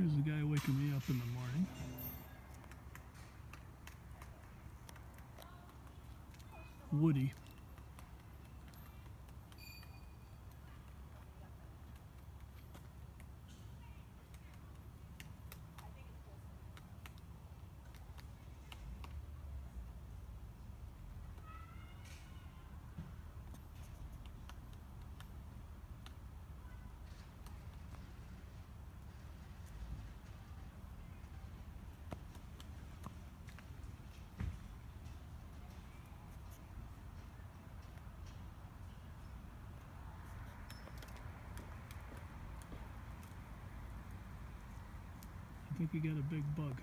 Here's the guy waking me up in the morning. Woody. I think you got a big bug.